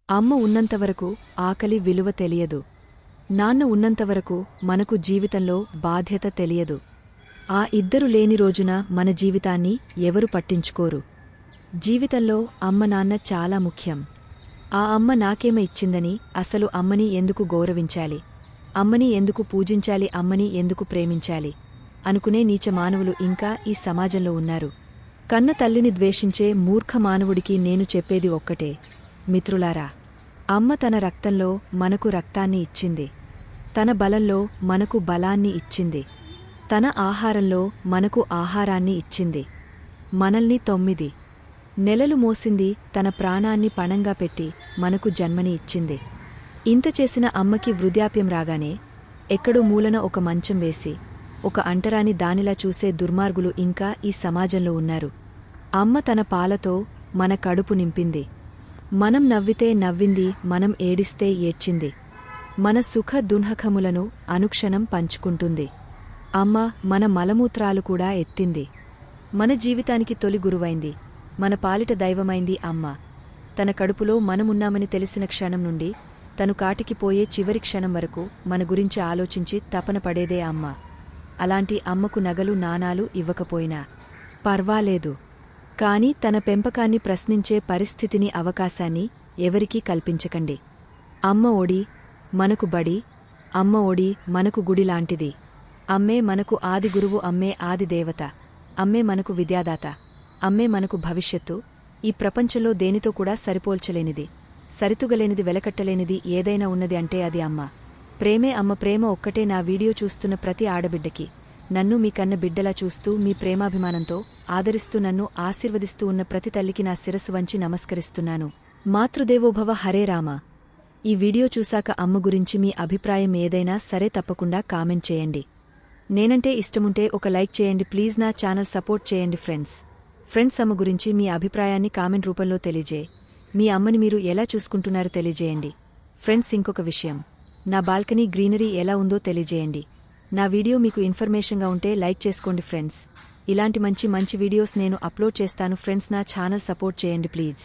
అమ్మ ఉన్నంతవరకు ఆకలి విలువ తెలియదు. నాన్న ఉన్నంతవరకు మనకు జీవితంలో బాధ్యత తెలియదు. ఆ ఇద్దరు లేని రోజున మన జీవితాన్ని ఎవరు పట్టించుకోరు. జీవితంలో అమ్మ నాన్న చాలా ముఖ్యం. ఆ అమ్మ నాకేమ ఇచ్చిందని అసలు అమ్మని ఎందుకు గౌరవించాలి, అమ్మని ఎందుకు పూజించాలి, అమ్మని ఎందుకు ప్రేమించాలి అనుకునే నీచ మానవులు ఇంకా ఈ సమాజంలో ఉన్నారు. కన్న తల్లిని ద్వేషించే మూర్ఖ మానవుడికి నేను చెప్పేది ఒక్కటే, మిత్రులారా, అమ్మ తన రక్తంలో మనకు రక్తాన్ని ఇచ్చింది. తన బలంలో మనకు బలాన్ని ఇచ్చింది. తన ఆహారంలో మనకు ఆహారాన్ని ఇచ్చింది. మనల్ని 9 నెలలు మోసింది. తన ప్రాణాన్ని పణంగా పెట్టి మనకు జన్మని ఇచ్చింది. ఇంత చేసిన అమ్మకి వృద్ధాప్యం రాగానే ఎక్కడో మూలన ఒక మంచం వేసి ఒక అంటరాని దానిలా చూసే దుర్మార్గులు ఇంకా ఈ సమాజంలో ఉన్నారు. అమ్మ తన పాలతో మన కడుపు నింపింది. మనం నవ్వితే నవ్వింది, మనం ఏడిస్తే ఏడ్చింది. మన సుఖ దున్హకములను అనుక్షణం పంచుకుంటుంది. అమ్మ మన మలమూత్రాలు కూడా ఎత్తింది. మన జీవితానికి తొలి గురువైంది. మన పాలిట దైవమైంది అమ్మ. తన కడుపులో మనమున్నామని తెలిసిన క్షణం నుండి తను కాటికి పోయే చివరి క్షణం వరకు మన గురించి ఆలోచించి తపన పడేదే అమ్మ. అలాంటి అమ్మకు నగలు నాణాలు ఇవ్వకపోయినా పర్వాలేదు, కాని తన పెంపకాన్ని ప్రశ్నించే పరిస్థితిని, అవకాశాన్ని ఎవరికీ కల్పించకండి. అమ్మ ఒడి మనకు బడి, అమ్మ ఒడి మనకు గుడిలాంటిది. అమ్మే మనకు ఆది గురువు, అమ్మే ఆది దేవత, అమ్మే మనకు విద్యాదాత, అమ్మే మనకు భవిష్యత్తు. ఈ ప్రపంచంలో దేనితో కూడా సరిపోల్చలేనిది, సరితుగలేనిది, వెలకట్టలేనిది ఏదైనా ఉన్నది అంటే అది అమ్మ. ప్రేమే అమ్మ. ప్రేమ ఒక్కటే. నా వీడియో చూస్తున్న ప్రతి ఆడబిడ్డకి, నన్ను మీ కన్న బిడ్డలా చూస్తూ మీ ప్రేమాభిమానంతో ఆదరిస్తూ నన్ను ఆశీర్వదిస్తూ ఉన్న ప్రతి తల్లికి నా శిరస్సు వంచి నమస్కరిస్తున్నాను. మాతృదేవోభవ. హరే రామ. ఈ వీడియో చూశాక అమ్మ గురించి మీ అభిప్రాయం ఏదైనా సరే తప్పకుండా కామెంట్ చేయండి. నేనంటే ఇష్టముంటే ఒక లైక్ చేయండి ప్లీజ్. నా ఛానల్ సపోర్ట్ చేయండి ఫ్రెండ్స్ అమ్మ గురించి మీ అభిప్రాయాన్ని కామెంట్ రూపంలో తెలియజేయ. మీ అమ్మని మీరు ఎలా చూసుకుంటున్నారో తెలియజేయండి ఫ్రెండ్స్. ఇంకొక విషయం, నా బాల్కనీ గ్రీనరీ ఎలా ఉందో తెలియజేయండి. నా వీడియో మీకు ఇన్ఫర్మేషన్గా ఉంటే లైక్ చేసుకోండి ఫ్రెండ్స్. ఇలాంటి మంచి వీడియోస్ నేను అప్లోడ్ చేస్తాను ఫ్రెండ్స్. నా ఛానల్ సపోర్ట్ చేయండి ప్లీజ్.